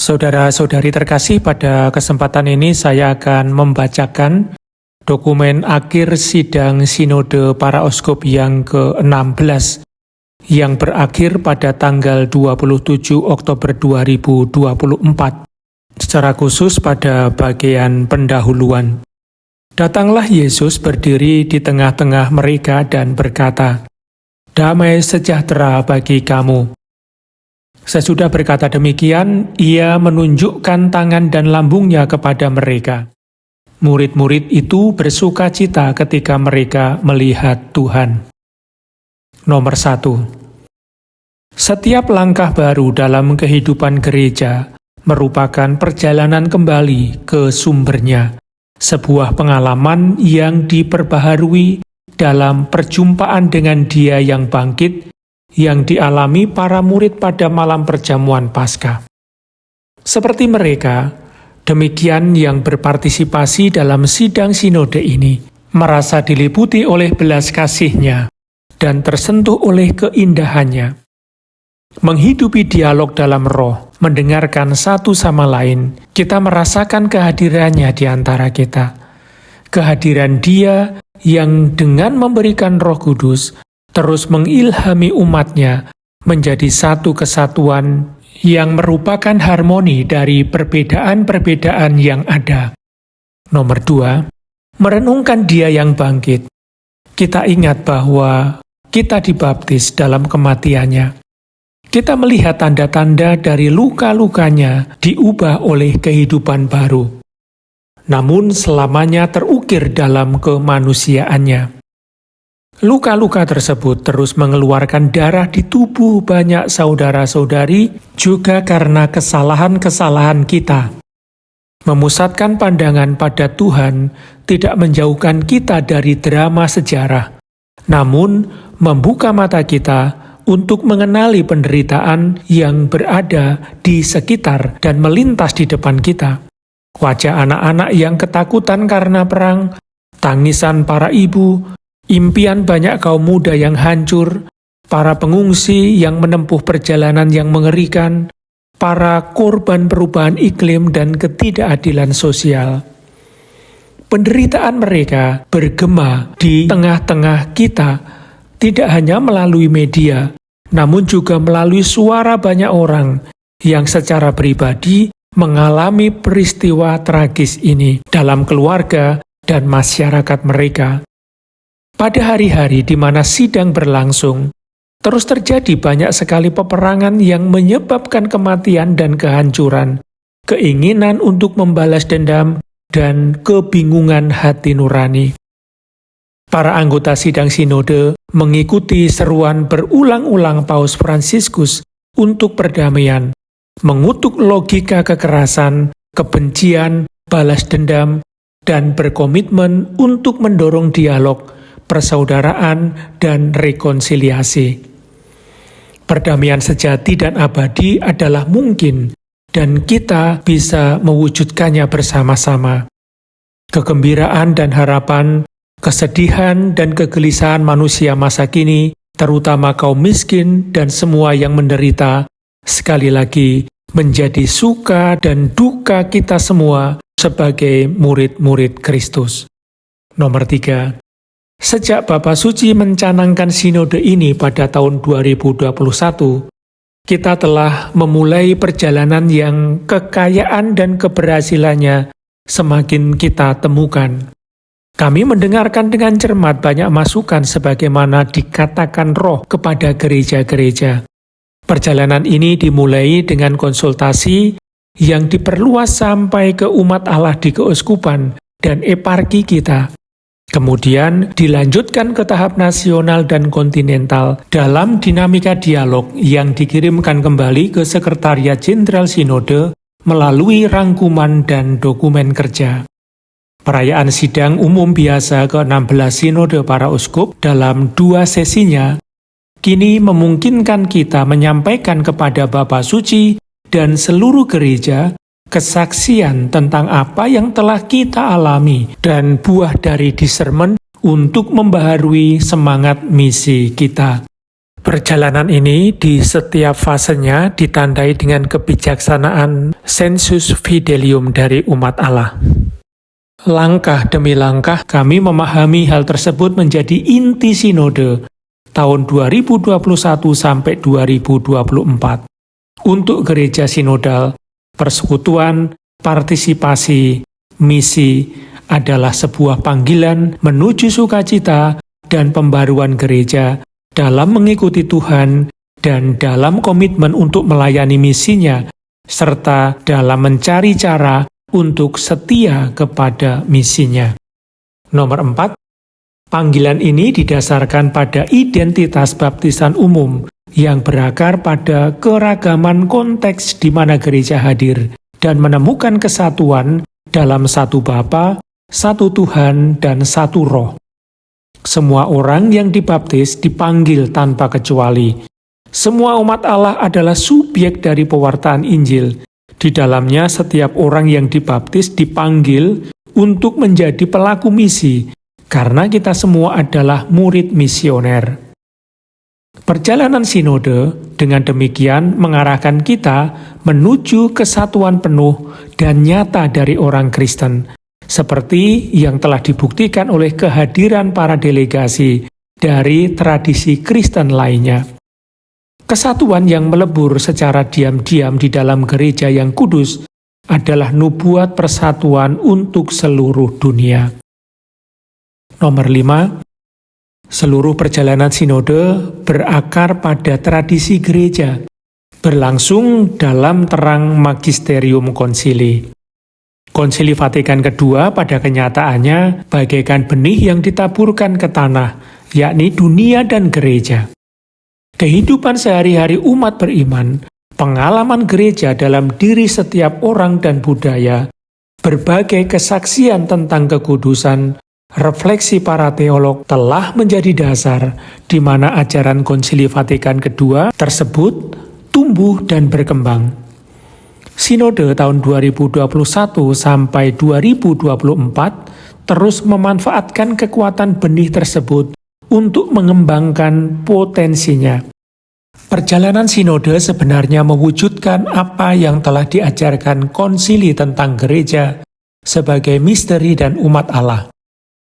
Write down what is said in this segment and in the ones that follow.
Saudara-saudari terkasih, pada kesempatan ini saya akan membacakan dokumen akhir sidang Sinode Para Uskup yang ke-16 yang berakhir pada tanggal 27 Oktober 2024, secara khusus pada bagian pendahuluan. Datanglah Yesus berdiri di tengah-tengah mereka dan berkata, "Damai sejahtera bagi kamu." Sesudah berkata demikian, ia menunjukkan tangan dan lambungnya kepada mereka. Murid-murid itu bersuka cita ketika mereka melihat Tuhan. Nomor 1. Setiap langkah baru dalam kehidupan gereja merupakan perjalanan kembali ke sumbernya, sebuah pengalaman yang diperbaharui dalam perjumpaan dengan Dia yang bangkit, yang dialami para murid pada malam perjamuan Paskah. Seperti mereka, demikian yang berpartisipasi dalam sidang sinode ini, merasa diliputi oleh belas kasih-Nya dan tersentuh oleh keindahannya. Menghidupi dialog dalam roh, mendengarkan satu sama lain, kita merasakan kehadirannya di antara kita. Kehadiran Dia yang dengan memberikan Roh Kudus terus mengilhami umatnya menjadi satu kesatuan yang merupakan harmoni dari perbedaan-perbedaan yang ada. Nomor 2, merenungkan Dia yang bangkit. Kita ingat bahwa kita dibaptis dalam kematiannya. Kita melihat tanda-tanda dari luka-lukanya diubah oleh kehidupan baru. Namun selamanya terukir dalam kemanusiaannya. Luka-luka tersebut terus mengeluarkan darah di tubuh banyak saudara-saudari juga karena kesalahan-kesalahan kita. Memusatkan pandangan pada Tuhan tidak menjauhkan kita dari drama sejarah, namun membuka mata kita untuk mengenali penderitaan yang berada di sekitar dan melintas di depan kita. Wajah anak-anak yang ketakutan karena perang, tangisan para ibu, impian banyak kaum muda yang hancur, para pengungsi yang menempuh perjalanan yang mengerikan, para korban perubahan iklim dan ketidakadilan sosial. Penderitaan mereka bergema di tengah-tengah kita, tidak hanya melalui media, namun juga melalui suara banyak orang yang secara pribadi mengalami peristiwa tragis ini dalam keluarga dan masyarakat mereka. Pada hari-hari di mana sidang berlangsung, terus terjadi banyak sekali peperangan yang menyebabkan kematian dan kehancuran, keinginan untuk membalas dendam, dan kebingungan hati nurani. Para anggota sidang sinode mengikuti seruan berulang-ulang Paus Fransiskus untuk perdamaian, mengutuk logika kekerasan, kebencian, balas dendam, dan berkomitmen untuk mendorong dialog, persaudaraan, dan rekonsiliasi. Perdamaian sejati dan abadi adalah mungkin, dan kita bisa mewujudkannya bersama-sama. Kegembiraan dan harapan, kesedihan dan kegelisahan manusia masa kini, terutama kaum miskin dan semua yang menderita, sekali lagi menjadi suka dan duka kita semua sebagai murid-murid Kristus. Nomor 3. Sejak Bapa Suci mencanangkan sinode ini pada tahun 2021, kita telah memulai perjalanan yang kekayaan dan keberhasilannya semakin kita temukan. Kami mendengarkan dengan cermat banyak masukan sebagaimana dikatakan Roh kepada gereja-gereja. Perjalanan ini dimulai dengan konsultasi yang diperluas sampai ke umat Allah di keuskupan dan eparki kita. Kemudian dilanjutkan ke tahap nasional dan kontinental dalam dinamika dialog yang dikirimkan kembali ke Sekretariat Jenderal Sinode melalui rangkuman dan dokumen kerja. Perayaan sidang umum biasa ke-16 Sinode Para Uskup dalam 2 sesinya kini memungkinkan kita menyampaikan kepada Bapa Suci dan seluruh gereja kesaksian tentang apa yang telah kita alami dan buah dari discernment untuk membaharui semangat misi kita. Perjalanan ini di setiap fasenya ditandai dengan kebijaksanaan sensus fidelium dari umat Allah. Langkah demi langkah kami memahami hal tersebut menjadi inti sinode tahun 2021 sampai 2024. Untuk gereja sinodal, persekutuan, partisipasi, misi adalah sebuah panggilan menuju sukacita dan pembaruan gereja dalam mengikuti Tuhan dan dalam komitmen untuk melayani misinya, serta dalam mencari cara untuk setia kepada misinya. Nomor 4, panggilan ini didasarkan pada identitas baptisan umum yang berakar pada keragaman konteks di mana gereja hadir dan menemukan kesatuan dalam satu Bapa, satu Tuhan, dan satu Roh. Semua orang yang dibaptis dipanggil tanpa kecuali. Semua umat Allah adalah subjek dari pewartaan Injil. Di dalamnya setiap orang yang dibaptis dipanggil untuk menjadi pelaku misi, karena kita semua adalah murid misioner. Perjalanan sinode dengan demikian mengarahkan kita menuju kesatuan penuh dan nyata dari orang Kristen, seperti yang telah dibuktikan oleh kehadiran para delegasi dari tradisi Kristen lainnya. Kesatuan yang melebur secara diam-diam di dalam gereja yang kudus adalah nubuat persatuan untuk seluruh dunia. Nomor 5, seluruh perjalanan sinode berakar pada tradisi gereja, berlangsung dalam terang magisterium konsili. Konsili Vatikan II pada kenyataannya bagaikan benih yang ditaburkan ke tanah, yakni dunia dan gereja. Kehidupan sehari-hari umat beriman, pengalaman gereja dalam diri setiap orang dan budaya, berbagai kesaksian tentang kekudusan, refleksi para teolog telah menjadi dasar di mana ajaran Konsili Vatikan II tersebut tumbuh dan berkembang. Sinode tahun 2021 sampai 2024 terus memanfaatkan kekuatan benih tersebut untuk mengembangkan potensinya. Perjalanan sinode sebenarnya mewujudkan apa yang telah diajarkan konsili tentang gereja sebagai misteri dan umat Allah,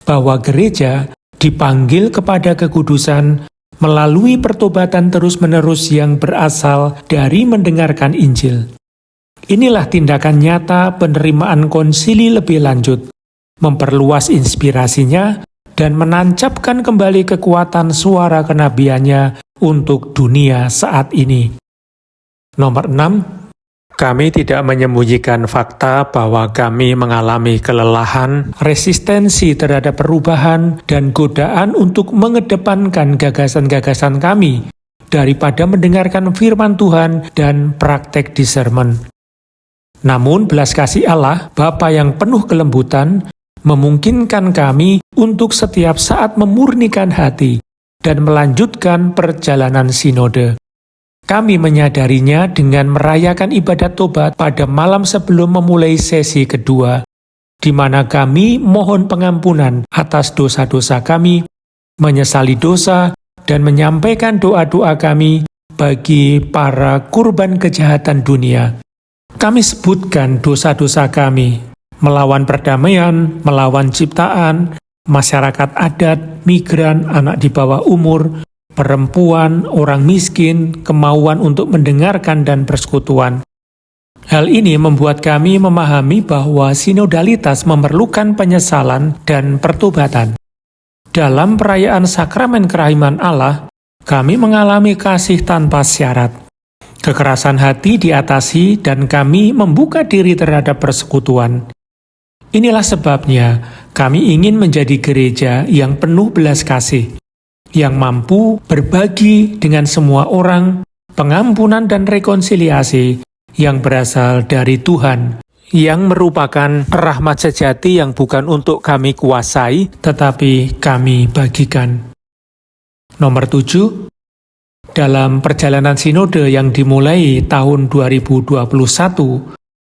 bahwa gereja dipanggil kepada kekudusan melalui pertobatan terus-menerus yang berasal dari mendengarkan Injil. Inilah tindakan nyata penerimaan konsili lebih lanjut, memperluas inspirasinya, dan menancapkan kembali kekuatan suara kenabiannya untuk dunia saat ini. Nomor 6, kami tidak menyembunyikan fakta bahwa kami mengalami kelelahan, resistensi terhadap perubahan, dan godaan untuk mengedepankan gagasan-gagasan kami daripada mendengarkan firman Tuhan dan praktek discernment. Namun belas kasih Allah, Bapa yang penuh kelembutan, memungkinkan kami untuk setiap saat memurnikan hati dan melanjutkan perjalanan sinode. Kami menyadarinya dengan merayakan ibadat tobat pada malam sebelum memulai sesi kedua, di mana kami mohon pengampunan atas dosa-dosa kami, menyesali dosa, dan menyampaikan doa-doa kami bagi para kurban kejahatan dunia. Kami sebutkan dosa-dosa kami, melawan perdamaian, melawan ciptaan, masyarakat adat, migran, anak di bawah umur, perempuan, orang miskin, kemauan untuk mendengarkan dan persekutuan. Hal ini membuat kami memahami bahwa sinodalitas memerlukan penyesalan dan pertobatan. Dalam perayaan sakramen kerahiman Allah, kami mengalami kasih tanpa syarat. Kekerasan hati diatasi dan kami membuka diri terhadap persekutuan. Inilah sebabnya kami ingin menjadi gereja yang penuh belas kasih, yang mampu berbagi dengan semua orang, pengampunan dan rekonsiliasi yang berasal dari Tuhan, yang merupakan rahmat sejati yang bukan untuk kami kuasai, tetapi kami bagikan. Nomor 7, dalam perjalanan sinode yang dimulai tahun 2021,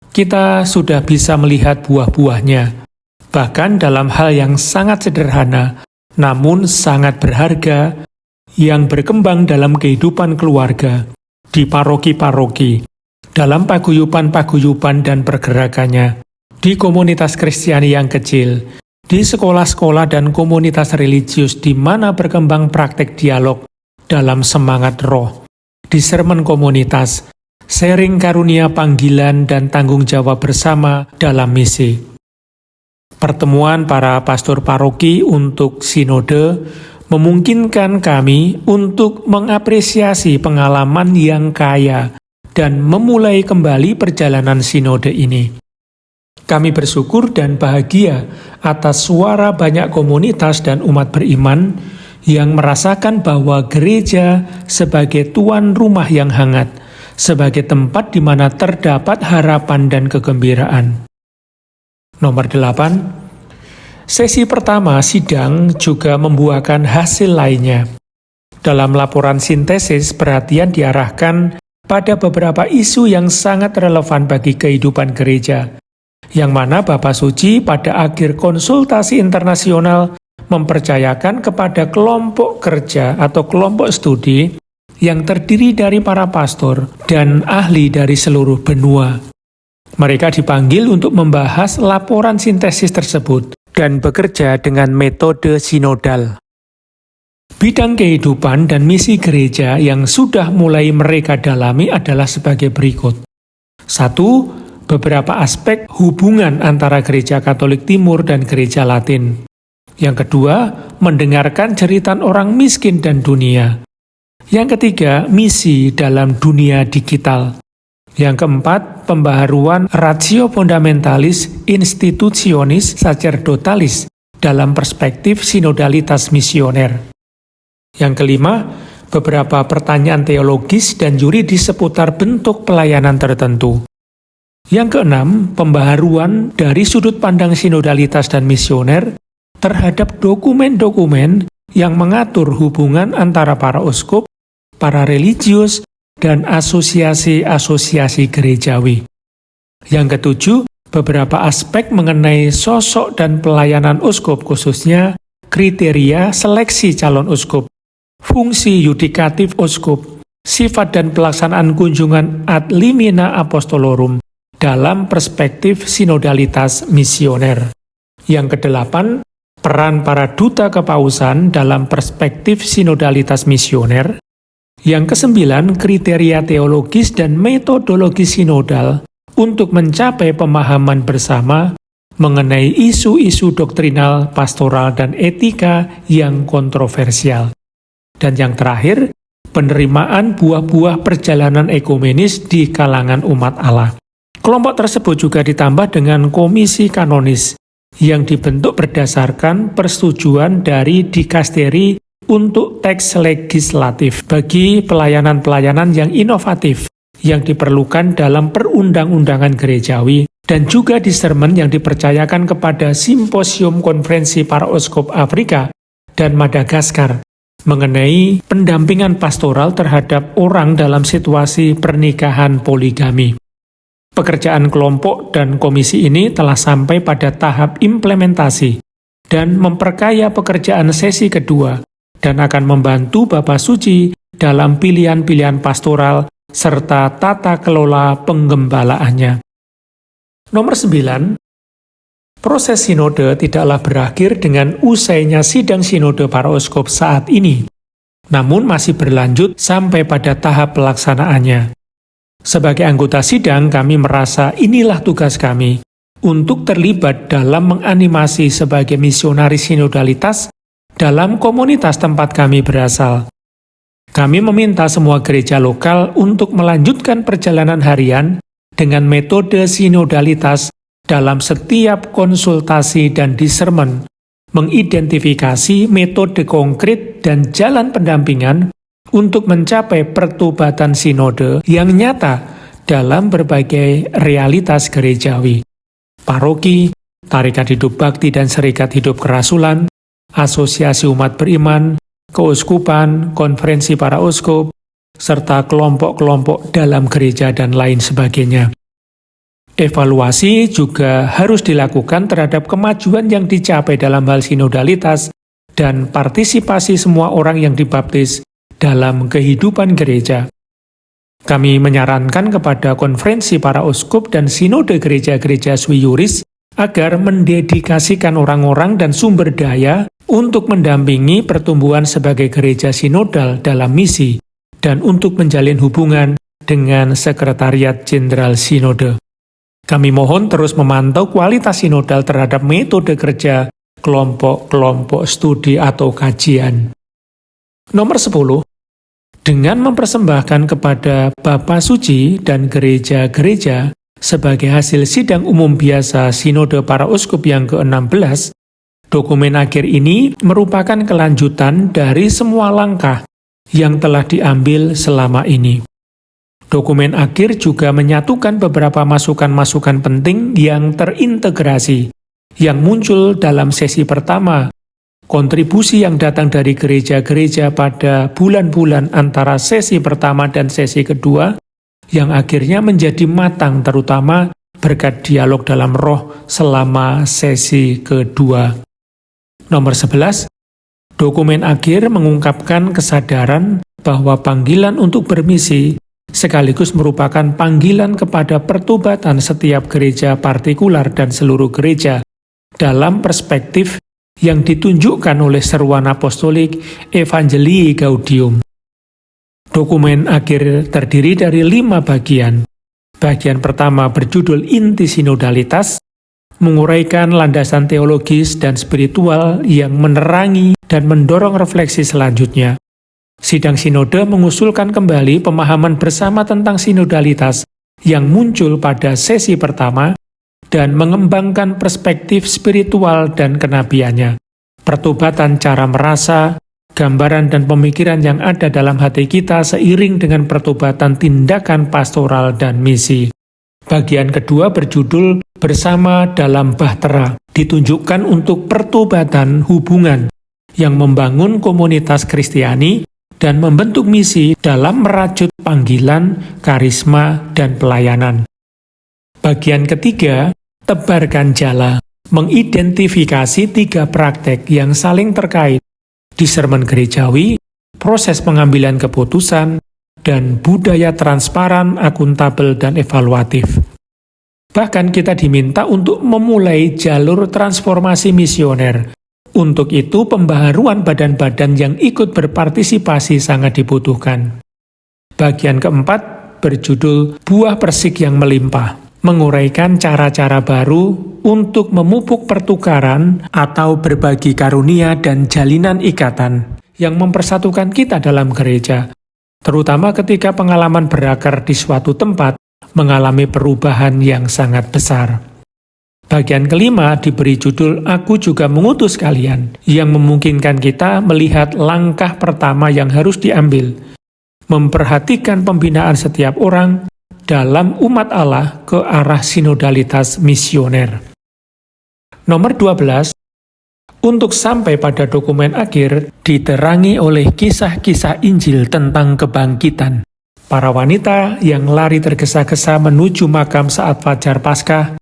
kita sudah bisa melihat buah-buahnya, bahkan dalam hal yang sangat sederhana, namun sangat berharga, yang berkembang dalam kehidupan keluarga, di paroki-paroki, dalam paguyuban-paguyuban dan pergerakannya, di komunitas Kristiani yang kecil, di sekolah-sekolah dan komunitas religius di mana berkembang praktek dialog dalam semangat roh, di sermon komunitas, sharing karunia panggilan dan tanggung jawab bersama dalam misi. Pertemuan para pastor paroki untuk sinode memungkinkan kami untuk mengapresiasi pengalaman yang kaya dan memulai kembali perjalanan sinode ini. Kami bersyukur dan bahagia atas suara banyak komunitas dan umat beriman yang merasakan bahwa gereja sebagai tuan rumah yang hangat, sebagai tempat di mana terdapat harapan dan kegembiraan. Nomor 8. Sesi pertama sidang juga membuahkan hasil lainnya. Dalam laporan sintesis, perhatian diarahkan pada beberapa isu yang sangat relevan bagi kehidupan gereja, yang mana Bapak Suci pada akhir konsultasi internasional mempercayakan kepada kelompok kerja atau kelompok studi yang terdiri dari para pastor dan ahli dari seluruh benua. Mereka dipanggil untuk membahas laporan sintesis tersebut dan bekerja dengan metode sinodal. Bidang kehidupan dan misi gereja yang sudah mulai mereka dalami adalah sebagai berikut. 1. Beberapa aspek hubungan antara Gereja Katolik Timur dan Gereja Latin. Yang kedua, mendengarkan jeritan orang miskin dan dunia. Yang ketiga, misi dalam dunia digital. Yang keempat, pembaharuan ratio fundamentalis institutionis sacerdotalis dalam perspektif sinodalitas misioner. Yang kelima, beberapa pertanyaan teologis dan yuridis seputar bentuk pelayanan tertentu. Yang keenam, pembaharuan dari sudut pandang sinodalitas dan misioner terhadap dokumen-dokumen yang mengatur hubungan antara para uskup, para religius, dan asosiasi-asosiasi gerejawi. Yang ketujuh, beberapa aspek mengenai sosok dan pelayanan uskup, khususnya kriteria seleksi calon uskup, fungsi yudikatif uskup, sifat dan pelaksanaan kunjungan ad limina apostolorum dalam perspektif sinodalitas misioner. Yang kedelapan, peran para duta kepausan dalam perspektif sinodalitas misioner. Yang kesembilan, kriteria teologis dan metodologi sinodal untuk mencapai pemahaman bersama mengenai isu-isu doktrinal, pastoral, dan etika yang kontroversial. Dan yang terakhir, penerimaan buah-buah perjalanan ekumenis di kalangan umat Allah. Kelompok tersebut juga ditambah dengan komisi kanonis yang dibentuk berdasarkan persetujuan dari dikasteri untuk teks legislatif bagi pelayanan-pelayanan yang inovatif yang diperlukan dalam perundang-undangan gerejawi dan juga di sermon yang dipercayakan kepada Simposium Konferensi Para Uskup Afrika dan Madagaskar mengenai pendampingan pastoral terhadap orang dalam situasi pernikahan poligami. Pekerjaan kelompok dan komisi ini telah sampai pada tahap implementasi dan memperkaya pekerjaan sesi kedua dan akan membantu Bapak Suci dalam pilihan-pilihan pastoral serta tata kelola penggembalaannya. Nomor 9, proses sinode tidaklah berakhir dengan usainya sidang sinode para uskup saat ini, namun masih berlanjut sampai pada tahap pelaksanaannya. Sebagai anggota sidang, kami merasa inilah tugas kami untuk terlibat dalam menganimasi sebagai misionaris sinodalitas dalam komunitas tempat kami berasal. Kami meminta semua gereja lokal untuk melanjutkan perjalanan harian dengan metode sinodalitas dalam setiap konsultasi dan discernment, mengidentifikasi metode konkret dan jalan pendampingan untuk mencapai pertobatan sinode yang nyata dalam berbagai realitas gerejawi. Paroki, Tarekat Hidup Bakti dan Serikat Hidup Kerasulan, asosiasi umat beriman, keuskupan, konferensi para uskup, serta kelompok-kelompok dalam gereja dan lain sebagainya. Evaluasi juga harus dilakukan terhadap kemajuan yang dicapai dalam hal sinodalitas dan partisipasi semua orang yang dibaptis dalam kehidupan gereja. Kami menyarankan kepada konferensi para uskup dan sinode gereja-gereja sui juris agar mendedikasikan orang-orang dan sumber daya untuk mendampingi pertumbuhan sebagai gereja sinodal dalam misi dan untuk menjalin hubungan dengan Sekretariat Jenderal Sinode. Kami mohon terus memantau kualitas sinodal terhadap metode kerja kelompok-kelompok studi atau kajian. Nomor 10, dengan mempersembahkan kepada Bapa Suci dan gereja-gereja sebagai hasil sidang umum biasa Sinode para Uskup yang ke-16, dokumen akhir ini merupakan kelanjutan dari semua langkah yang telah diambil selama ini. Dokumen akhir juga menyatukan beberapa masukan-masukan penting yang terintegrasi, yang muncul dalam sesi pertama, kontribusi yang datang dari gereja-gereja pada bulan-bulan antara sesi pertama dan sesi kedua, yang akhirnya menjadi matang terutama berkat dialog dalam roh selama sesi kedua. Nomor 11, dokumen akhir mengungkapkan kesadaran bahwa panggilan untuk bermisi sekaligus merupakan panggilan kepada pertobatan setiap gereja partikular dan seluruh gereja dalam perspektif yang ditunjukkan oleh seruan apostolik Evangelii Gaudium. Dokumen akhir terdiri dari 5 bagian. Bagian pertama berjudul Inti Sinodalitas, menguraikan landasan teologis dan spiritual yang menerangi dan mendorong refleksi selanjutnya. Sidang Sinode mengusulkan kembali pemahaman bersama tentang sinodalitas yang muncul pada sesi pertama dan mengembangkan perspektif spiritual dan kenabiannya, pertobatan cara merasa, gambaran dan pemikiran yang ada dalam hati kita seiring dengan pertobatan tindakan pastoral dan misi. Bagian kedua berjudul Bersama dalam Bahtera, ditunjukkan untuk pertobatan hubungan yang membangun komunitas Kristiani dan membentuk misi dalam merajut panggilan, karisma, dan pelayanan. Bagian ketiga, tebarkan jala, mengidentifikasi 3 praktek yang saling terkait, discernment gerejawi, proses pengambilan keputusan, dan budaya transparan, akuntabel, dan evaluatif. Bahkan kita diminta untuk memulai jalur transformasi misioner. Untuk itu, pembaharuan badan-badan yang ikut berpartisipasi sangat dibutuhkan. Bagian keempat berjudul Buah Persik yang Melimpah, menguraikan cara-cara baru untuk memupuk pertukaran atau berbagi karunia dan jalinan ikatan yang mempersatukan kita dalam gereja, terutama ketika pengalaman berakar di suatu tempat mengalami perubahan yang sangat besar. Bagian kelima diberi judul Aku Juga Mengutus Kalian, yang memungkinkan kita melihat langkah pertama yang harus diambil, memperhatikan pembinaan setiap orang dalam umat Allah ke arah sinodalitas misioner. Nomor 12, untuk sampai pada dokumen akhir diterangi oleh kisah-kisah Injil tentang kebangkitan. Para wanita yang lari tergesa-gesa menuju makam saat fajar Paskah,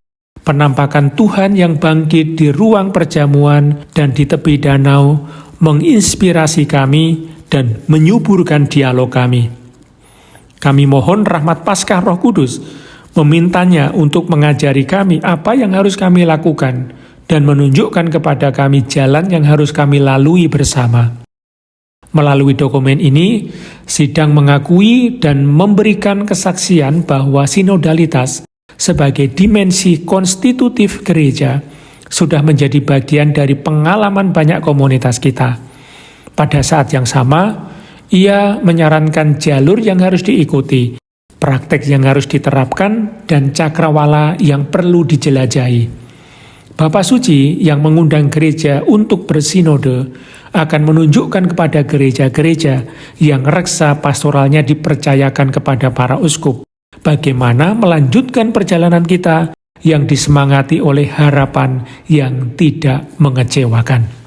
penampakan Tuhan yang bangkit di ruang perjamuan dan di tepi danau menginspirasi kami dan menyuburkan dialog kami. Kami mohon rahmat Paskah Roh Kudus, memintanya untuk mengajari kami apa yang harus kami lakukan dan menunjukkan kepada kami jalan yang harus kami lalui bersama. Melalui dokumen ini, sidang mengakui dan memberikan kesaksian bahwa sinodalitas sebagai dimensi konstitutif gereja sudah menjadi bagian dari pengalaman banyak komunitas kita. Pada saat yang sama, ia menyarankan jalur yang harus diikuti, praktek yang harus diterapkan, dan cakrawala yang perlu dijelajahi. Bapa Suci yang mengundang gereja untuk bersinode akan menunjukkan kepada gereja-gereja yang reksa pastoralnya dipercayakan kepada para uskup bagaimana melanjutkan perjalanan kita yang disemangati oleh harapan yang tidak mengecewakan.